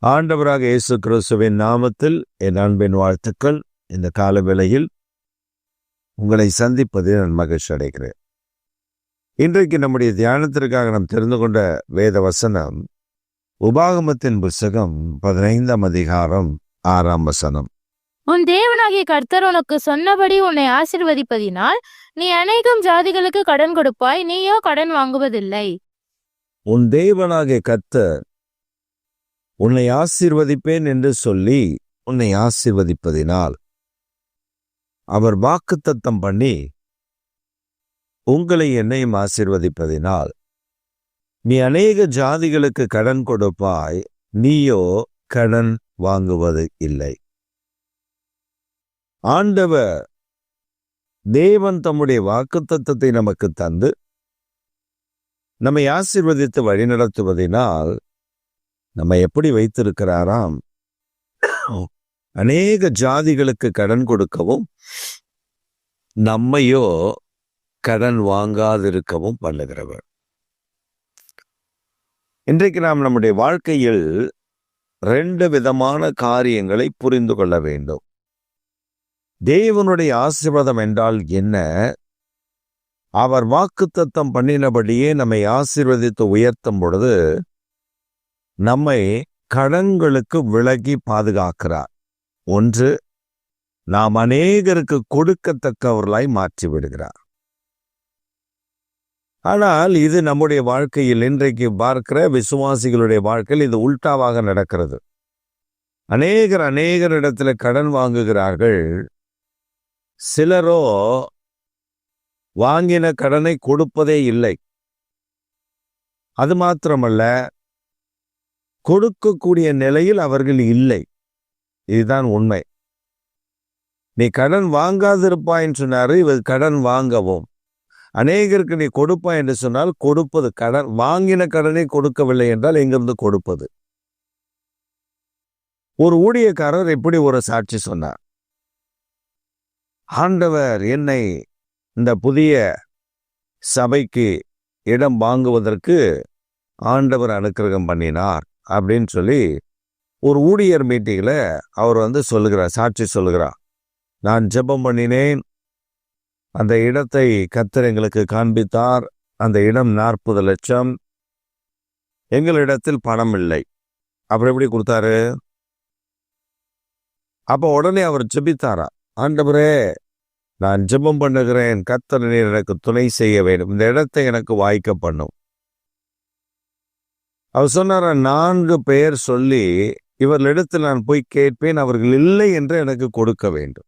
ஆண்டவராக இயேசு கிறிஸ்துவின் நாமத்தில் என் அன்பின் வாழ்த்துக்கள். இந்த கால வேளையில் உங்களை சந்திப்பதில் நான் மகிழ்ச்சி அடைகிறேன். இன்றைக்கு நம்முடைய தியானத்திற்காக நாம் தெரிந்து கொண்ட வேத வசனம் உபாகமத்தின் புஸ்தகம் 15ஆம் அதிகாரம் 6ஆம் வசனம். உன் தேவனாகிய கர்த்தர் உனக்கு சொன்னபடி உன்னை ஆசீர்வதிப்பதினால் நீ அநேகம் ஜாதிகளுக்கு கடன் கொடுப்பாய், நீயோ கடன் வாங்குவதில்லை. உன் தேவனாகிய கர்த்தர் உன்னை ஆசீர்வதிப்பேன் என்று சொல்லி உன்னை ஆசீர்வதிப்பதினால், அவர் வாக்குத்தத்தம் பண்ணி உங்களை என்னையும் ஆசீர்வதிப்பதினால் நீ அநேக ஜாதிகளுக்கு கடன் கொடுப்பாய், நீயோ கடன் வாங்குவது இல்லை. ஆண்டவர் தேவன் தம்முடைய வாக்குத்தத்தத்தை நமக்கு தந்து நம்மை ஆசீர்வதித்து வழிநடத்துவதினால் நம்ம எப்படி வைத்திருக்கிறாராம், அநேக ஜாதிகளுக்கு கடன் கொடுக்கவும் நம்மையோ கடன் வாங்காதிருக்கவும் பண்ணுகிறவர். இன்றைக்கு நாம் நம்முடைய வாழ்க்கையில் 2 விதமான காரியங்களை புரிந்து கொள்ள வேண்டும். தேவனுடைய ஆசீர்வாதம் என்றால் என்ன? அவர் வாக்குத்தத்தம் பண்ணினபடியே நம்மை ஆசீர்வதித்து உயர்த்தும் பொழுது நம்மை கடன்களுக்கு விலகி பாதுகாக்கிறார். ஒன்று, நாம் அநேகருக்கு கொடுக்கத்தக்கவர்களாய் மாற்றி விடுகிறார். ஆனால் இது நம்முடைய வாழ்க்கையில் இன்றைக்கு பார்க்கிற விசுவாசிகளுடைய வாழ்க்கையில் இது உல்டாவாக நடக்கிறது. அநேகரிடத்துல கடன் வாங்குகிறார்கள். சிலரோ வாங்கின கடனை கொடுப்பதே இல்லை. அது மாத்திரமல்ல, கொடுக்கக்கூடிய நிலையில் அவர்கள் இல்லை. இதுதான் உண்மை. நீ கடன் வாங்காதிருப்பாயின்னு சொன்னாரு, இவர் கடன் வாங்கவும். அநேகருக்கு நீ கொடுப்பாய் என்று சொன்னால் கொடுப்பது, கடன் வாங்கின கடனை கொடுக்கவில்லை என்றால் எங்கிருந்து கொடுப்பது? ஒரு ஊழியக்காரர் எப்படி ஒரு சாட்சி சொன்னார். ஆண்டவர் என்னை இந்த புதிய சபைக்கு இடம் வாங்குவதற்கு ஆண்டவர் அனுக்கிரகம் பண்ணினார் அப்படின்னு சொல்லி ஒரு ஊழியர் மீட்டிங்கில் அவர் சொல்லுகிறார், சாட்சி சொல்லுகிறார். நான் ஜெபம் பண்ணினேன், அந்த இடத்தை கர்த்தர் எங்களுக்கு காண்பித்தார். அந்த இடம் 40 லட்சம். எங்களிடத்தில் பணம் இல்லை. அப்புறம் எப்படி கொடுத்தாரு? அப்போ உடனே அவர் ஜெபித்தாரா, ஆண்டவரே நான் ஜெபம் பண்ணுகிறேன், கர்த்தர் நீர் எனக்கு துணை செய்ய வேண்டும், இந்த இடத்தை எனக்கு வாய்க்க பண்ணும். அவர் சொன்னார, 4 பெயர் சொல்லி இவர்களிடத்தில் நான் போய் கேட்பேன், அவர்கள் இல்லை என்று எனக்கு கொடுக்க வேண்டும்.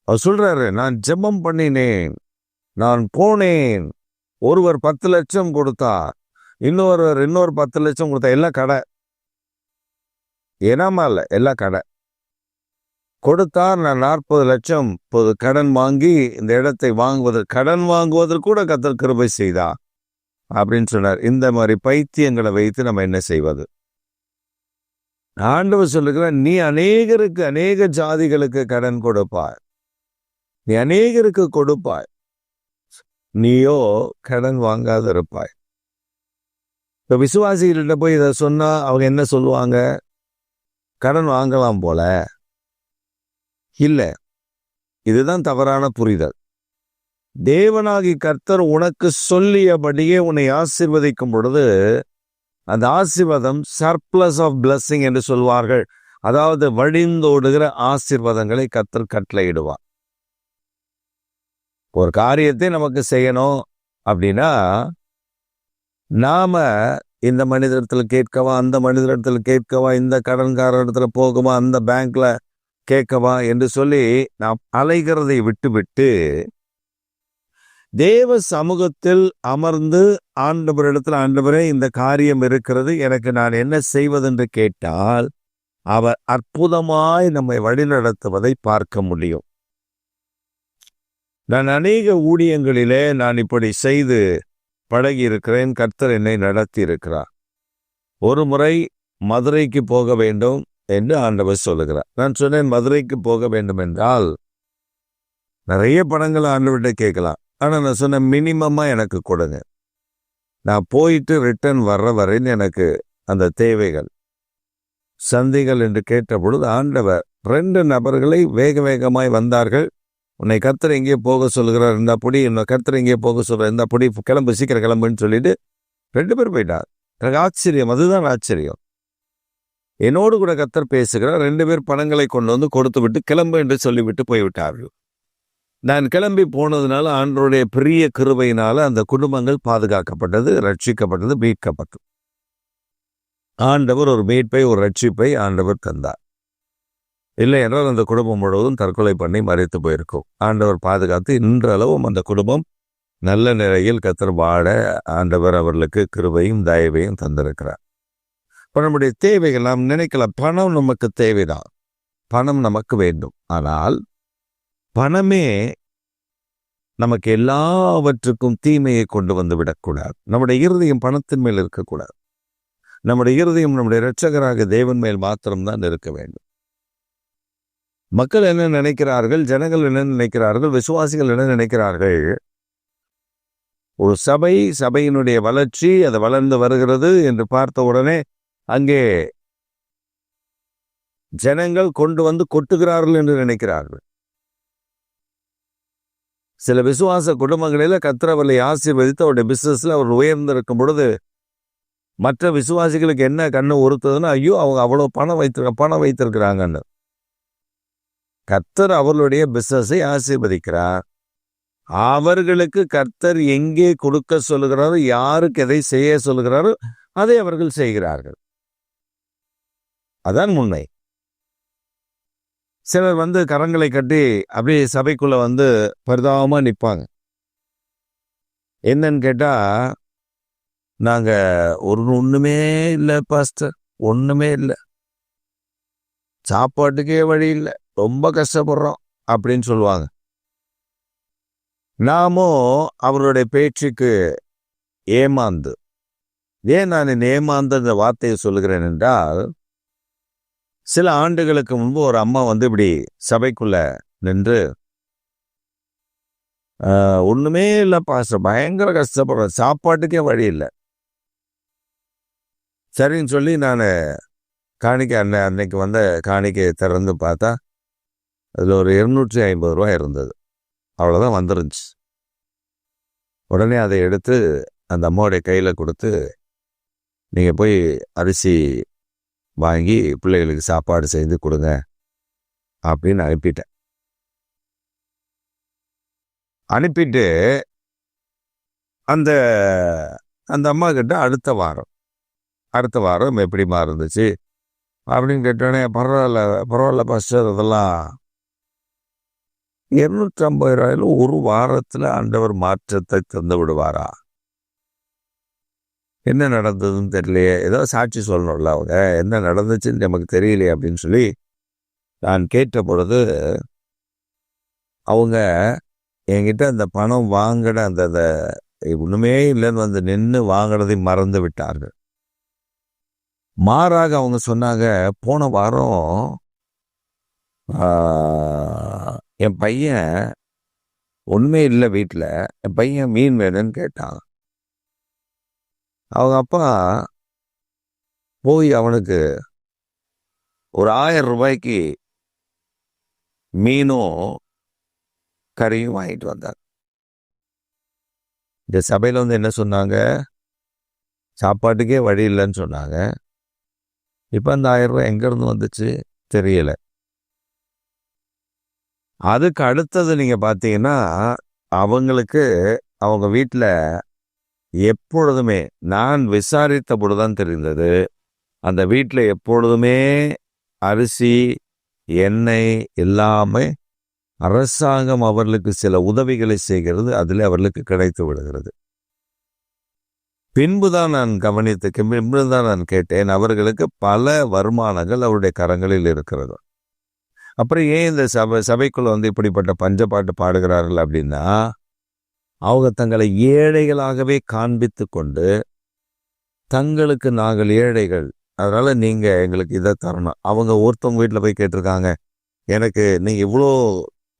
அவர் சொல்றாரு, நான் ஜெபம் பண்ணினேன், நான் போனேன், ஒருவர் 10 லட்சம் கொடுத்தார், இன்னொரு 10 லட்சம் கொடுத்தா, எல்லாம் கடை, ஏனாமா இல்ல, எல்லாம் கடை கொடுத்தார். நான் 40 லட்சம் கடன் வாங்கி இந்த இடத்தை கடன் வாங்குவதற்கு கூட கர்த்தர் கிருபை செய்தா அப்படின்னு சொன்னார். இந்த மாதிரி பைத்தியங்களை வைத்து நம்ம என்ன செய்வது? ஆண்டவர் சொல்லுகிற, நீ அநேக ஜாதிகளுக்கு கடன் கொடுப்பாய், நீ அநேகருக்கு கொடுப்பாய், நீயோ கடன் வாங்காத இருப்பாய். இப்ப விசுவாசிகள்கிட்ட போய் இதை சொன்னா அவங்க என்ன சொல்லுவாங்க? கடன் வாங்கலாம் போல. இல்ல, இதுதான் தவறான புரிதல். தேவனாகி கர்த்தர் உனக்கு சொல்லியபடியே உன்னை ஆசீர்வதிக்கும் பொழுது அந்த ஆசீர்வாதம் சர்ப்ளஸ் ஆஃப் பிளஸிங் என்று சொல்வார்கள். அதாவது வழிந்தோடுகிற ஆசீர்வாதங்களை கர்த்தர் கட்டளையிடுவார். ஒரு காரியத்தை நமக்கு செய்யணும் அப்படின்னா நாம இந்த மனிதத்தில் கேட்கவா, அந்த மனிதத்தில் கேட்கவா, இந்த கடன்கார இடத்துல போகவா, அந்த பேங்க்ல கேட்கவா என்று சொல்லி நாம் அலைகிறதை விட்டு தேவ சமூகத்தில் அமர்ந்து ஆண்டவரிடத்தில், ஆண்டவரே இந்த காரியம் இருக்கிறது, எனக்கு நான் என்ன செய்வதென்று கேட்டால் அவர் அற்புதமாய் நம்மை வழிநடத்துவதை பார்க்க முடியும். நான் அநேக ஊழியங்களிலே நான் இப்படி செய்து பழகி இருக்கிறேன். கர்த்தர் என்னை நடத்தி இருக்கிறார். ஒரு முறை மதுரைக்கு போக வேண்டும் என்று ஆண்டவர் சொல்லுகிறார். நான் சொன்னேன், மதுரைக்கு போக வேண்டும் என்றால் நிறைய பணங்களை ஆண்டவர்கிட்ட கேட்கலாம். ஆனால் நான் சொன்ன மினிமமாக எனக்கு கொடுங்க, நான் போயிட்டு ரிட்டர்ன் வர்ற வரைன்னு எனக்கு அந்த தேவைகள் சந்தைகள் என்று கேட்ட பொழுது ஆண்டவர் 2 நபர்களை வேக வேகமாய் வந்தார்கள். உன்னை கர்த்தர் எங்கேயோ போக சொல்கிறார், இந்த பொடி, இன்னும் கர்த்தர் எங்கேயோ போக சொல்கிறார், இந்த பொடி, கிளம்பு, சீக்கிரம் கிளம்புன்னு சொல்லிட்டு 2 பேர் போயிட்டார். எனக்கு ஆச்சரியம், அதுதான் ஆச்சரியம். என்னோடு கூட கர்த்தர் பேசுகிறார். 2 பேர் பணங்களை கொண்டு வந்து கொடுத்து விட்டு கிளம்பு என்று சொல்லிவிட்டு போய்விட்டார்கள். நான் கிளம்பி போனதுனால ஆண்டவருடைய பெரிய கிருபையினால அந்த குடும்பங்கள் பாதுகாக்கப்பட்டது, ரட்சிக்கப்பட்டது, மீட்கப்பட்டது. ஆண்டவர் ஒரு மீட்பை, ஒரு ரட்சிப்பை ஆண்டவர் தந்தார். இல்லை என்றால் அந்த குடும்பம் முழுவதும் தற்கொலை பண்ணி மறைத்து போயிருக்கும். ஆண்டவர் பாதுகாத்து இன்றளவும் அந்த குடும்பம் நல்ல நிலையில் கர்த்தர் வாழ ஆண்டவர் அவர்களுக்கு கிருபையும் தயவையும் தந்திருக்கிறார். இப்போ நம்முடைய தேவைகள், நாம் நினைக்கலாம் பணம் நமக்கு தேவைதான், பணம் நமக்கு வேண்டும். ஆனால் பணமே நமக்கு எல்லாவற்றுக்கும் தீமையை கொண்டு வந்து விடக்கூடாது. நம்முடைய இருதயம் பணத்தின் மேல் இருக்கக்கூடாது. நம்முடைய இருதயம் நம்முடைய இரட்சகராக தேவன் மேல் மாத்திரம்தான் இருக்க வேண்டும். மக்கள் என்ன நினைக்கிறார்கள், ஜனங்கள் என்ன நினைக்கிறார்கள், விசுவாசிகள் என்ன நினைக்கிறார்கள்? ஒரு சபையினுடைய வளர்ச்சி, அது வளர்ந்து வருகிறது என்று பார்த்த உடனே அங்கே ஜனங்கள் கொண்டு வந்து கொட்டுகிறார்கள் என்று நினைக்கிறார்கள். சில விசுவாச குடும்பங்களில் கர்த்தர் அவர்களை ஆசீர்வதித்து அவருடைய பிசினஸ்ல அவர் உயர்ந்திருக்கும் பொழுது மற்ற விசுவாசிகளுக்கு என்ன கண்ணு உறுத்துதுன்னா, ஐயோ அவங்க அவ்வளோ பணம் வைத்திருக்கிறாங்கன்னு. கர்த்தர் அவர்களுடைய பிசினஸை ஆசீர்வதிக்கிறார். அவர்களுக்கு கர்த்தர் எங்கே கொடுக்க சொல்லுகிறாரோ, யாருக்கு எதை செய்ய சொல்லுகிறாரோ அதை அவர்கள் செய்கிறார்கள். அதான் உண்மை. சிலர் வந்து கரங்களை கட்டி அப்படியே சபைக்குள்ள வந்து பரிதாபமா நிற்பாங்க. என்னன்னு கேட்டா, நாங்க ஒண்ணுமே இல்லை பாஸ்டர், ஒண்ணுமே இல்லை, சாப்பாட்டுக்கே வழி இல்லை, ரொம்ப கஷ்டப்படுறோம் அப்படின்னு சொல்லுவாங்க. நாமும் அவருடைய பேச்சுக்கு ஏமாந்து, ஏன் நான் இந்த ஏமாந்து இந்த வார்த்தையை சொல்லுகிறேன் என்றால், சில ஆண்டுகளுக்கு முன்பு ஒரு அம்மா வந்து இப்படி சபைக்குள்ள நின்று, ஒண்ணுமே இல்லை பாஸ்டர், பயங்கர கஷ்டப்படுறேன், சாப்பாட்டுக்கே வழி இல்லை. சரின்னு சொல்லி நான் காணிக்கை அன்னைக்கு வந்த காணிக்கையை திறந்து பார்த்தா அதில் ஒரு 250 ரூபா இருந்தது. அவ்வளோதான் வந்துருந்துச்சு. உடனே அதை எடுத்து அந்த அம்மாவுடைய கையில் கொடுத்து, நீங்கள் போய் அரிசி வாங்கி பிள்ளைகளுக்கு சாப்பாடு செய்து கொடுங்க அப்படின்னு அனுப்பிட்டேன். அனுப்பிட்டு அந்த அந்த அம்மா கிட்ட அடுத்த வாரம் எப்படிமா இருந்துச்சு அப்படின்னு கேட்டோடனே, பரவாயில்ல பாஸ்டர், அதெல்லாம் 250 ரூபாயில ஒரு வாரத்தில் ஆண்டவர் மாற்றத்தை தந்து விடுவாரா? என்ன நடந்ததுன்னு தெரியலையே, ஏதோ சாட்சி சொல்லணும்ல, அவங்க என்ன நடந்துச்சுன்னு நமக்கு தெரியலையே அப்படின்னு சொல்லி நான் கேட்ட பொழுது, அவங்க என்கிட்ட அந்த பணம் வாங்கின அந்த ஒண்ணுமே இல்லைன்னு வந்து நின்று வாங்கினதை மறந்து விட்டார்கள். மாறாக அவங்க சொன்னாங்க, போன வாரம் என் பையன் ஒண்ணுமே இல்லை வீட்டில், என் பையன் மீன் வேணும்னு கேட்டான். அவங்க அப்பா போய் அவனுக்கு ஒரு 1000 ரூபாய்க்கு மீனும் கறியும் வாங்கிட்டு வந்தார். இந்த சபையில் வந்து என்ன சொன்னாங்க, சாப்பாட்டுக்கே வழி இல்லைன்னு சொன்னாங்க. இப்போ அந்த 1000 ரூபாய் எங்கேருந்து வந்துச்சு தெரியல. அதுக்கு அடுத்தது நீங்கள் பார்த்தீங்கன்னா, அவங்களுக்கு அவங்க வீட்டில் எப்பொழுதுமே, நான் விசாரித்த பொழுதுதான் தெரிந்தது, அந்த வீட்டில் எப்பொழுதுமே அரிசி, எண்ணெய் எல்லாமே அரசாங்கம் அவர்களுக்கு சில உதவிகளை செய்கிறது, அதில் அவர்களுக்கு கிடைத்து விடுகிறது. பின்புதான் நான் கேட்டேன், அவர்களுக்கு பல வருமானங்கள் அவருடைய கரங்களில் இருக்கிறது. அப்புறம் ஏன் இந்த சபைக்குள்ள வந்து இப்படிப்பட்ட பஞ்சப்பாட்டு பாடுகிறார்கள் அப்படின்னா, அவங்க தங்களை ஏழைகளாகவே காண்பித்து கொண்டு, தங்களுக்கு நாங்கள் ஏழைகள், அதனால நீங்க எங்களுக்கு இதை தரணும். அவங்க ஒருத்தவங்க வீட்டில் போய் கேட்டிருக்காங்க, எனக்கு நீங்க இவ்வளோ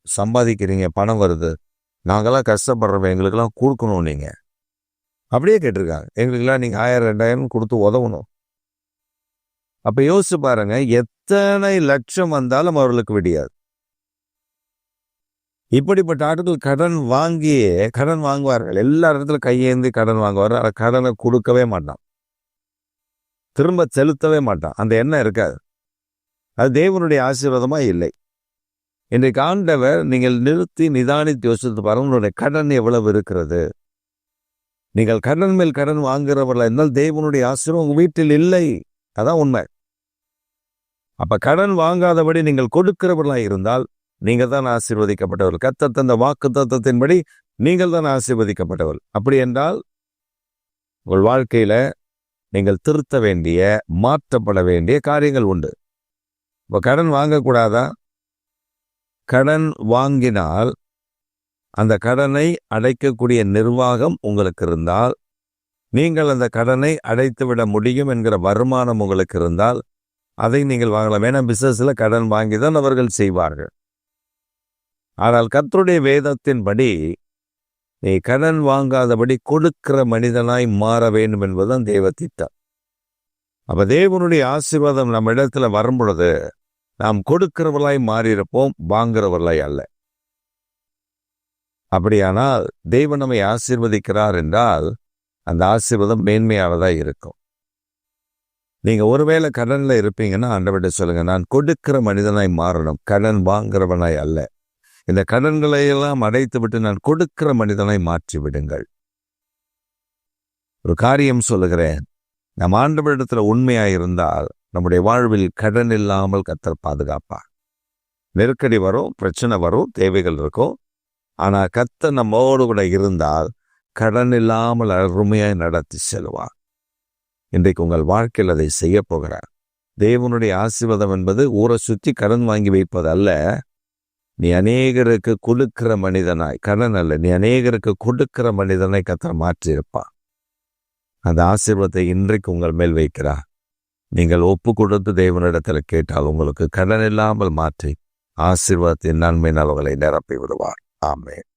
சம்பாதிக்கிறீங்க, பணம் வருது, நாங்களாம் கஷ்டப்படுறோம், எங்களுக்கெல்லாம் கொடுக்கணும், நீங்க அப்படியே கேட்டிருக்காங்க. எங்களுக்கெல்லாம் நீங்க 1000 2000 கொடுத்து உதவணும். அப்ப யோசிச்சு பாருங்க, எத்தனை லட்சம் வந்தாலும் அவர்களுக்கு விடியாது. இப்படிப்பட்ட ஆட்கள் கடன் வாங்குவார்கள். எல்லா இடத்துல கையேந்தி கடன் வாங்குவார்கள். அதை கடனை கொடுக்கவே மாட்டான், திரும்ப செலுத்தவே மாட்டான். அந்த எண்ணம் இருக்காது. அது தேவனுடைய ஆசீர்வாதமா இல்லை. இன்றைக்கு ஆண்டவர், நீங்கள் நிறுத்தி நிதானித்து யோசித்து பாருங்க, உங்களுடைய கடன் எவ்வளவு இருக்கிறது. நீங்கள் கடன் மேல் கடன் வாங்குறவர்களா இருந்தால் தேவனுடைய ஆசீர்வாதம் உங்க வீட்டில் இல்லை. அதான் உண்மை. அப்ப கடன் வாங்காதபடி நீங்கள் கொடுக்கிறவர்களா இருந்தால் நீங்கள் தான் ஆசீர்வதிக்கப்பட்டவர்கள். கர்த்தர் தந்த வாக்கு தத்தத்தின்படி நீங்கள் தான் ஆசீர்வதிக்கப்பட்டவர்கள். அப்படி என்றால் உங்கள் வாழ்க்கையில நீங்கள் திருத்த வேண்டிய, மாற்றப்பட வேண்டிய காரியங்கள் உண்டு. இப்போ கடன் வாங்கக்கூடாதா? கடன் வாங்கினால் அந்த கடனை அடைக்கக்கூடிய நிர்வாகம் உங்களுக்கு இருந்தால், நீங்கள் அந்த கடனை அடைத்துவிட முடியும் என்கிற வருமானம் உங்களுக்கு இருந்தால் அதை நீங்கள் வாங்கலாம். ஏன்னா பிசினஸ்ல கடன் வாங்கி தான் அவர்கள் செய்வார்கள். ஆனால் கர்த்தருடைய வேதத்தின்படி நீ கடன் வாங்காதபடி கொடுக்கிற மனிதனாய் மாற வேண்டும் என்பதுதான் தேவ திட்டம். அப்ப தேவனுடைய ஆசீர்வாதம் நம்ம இடத்துல வரும் பொழுது நாம் கொடுக்கிறவர்களாய் மாறியிருப்போம், வாங்குறவர்களாய் அல்ல. அப்படியானால் தேவன் நம்மை ஆசீர்வதிக்கிறார் என்றால் அந்த ஆசீர்வாதம் மேன்மையானதா இருக்கும். நீங்க ஒருவேளை கடன்ல இருப்பீங்கன்னா ஆண்டவர்கிட்ட சொல்லுங்க, நான் கொடுக்கிற மனிதனாய் மாறணும், கடன் வாங்குறவனாய் அல்ல. இந்த கடன்களை எல்லாம் அடைத்து விட்டு நான் கொடுக்கிற மனிதனாய் மாற்றி விடுங்கள். ஒரு காரியம் சொல்லுகிறேன், நம் ஆண்டவரிடத்துல உண்மையாய் இருந்தால் நம்முடைய வாழ்வில் கடன் இல்லாமல் கர்த்தர் பாதுகாப்பார். நெருக்கடி வரும், பிரச்சனை வரும், தேவைகள் இருக்கும். ஆனா கர்த்தர் நம்மோடு கூட இருந்தால் கடன் இல்லாமல் அருமையாய் நடத்தி செல்வார். இன்றைக்கு உங்கள் வாழ்க்கையில் அதை செய்ய போகிறார். தேவனுடைய ஆசீர்வாதம் என்பது ஊரை சுற்றி கடன் வாங்கி வைப்பது அல்ல. நீ அநேகருக்கு கொடுக்கிற மனிதனாய், கடன் அல்ல, நீ அநேகருக்கு கொடுக்கிற மனிதனாய் கர்த்தர் மாற்றியிருப்பார். அந்த ஆசீர்வாதத்தை இன்றைக்கு உங்கள் மேல் வைக்கிறார். நீங்கள் ஒப்பு கொடுத்து தேவனிடத்தில் கேட்டால் உங்களுக்கு கடன் இல்லாமல் மாற்றி ஆசீர்வாதத்தின் நன்மை நலவுகளை நிரப்பி விடுவார். ஆமென்.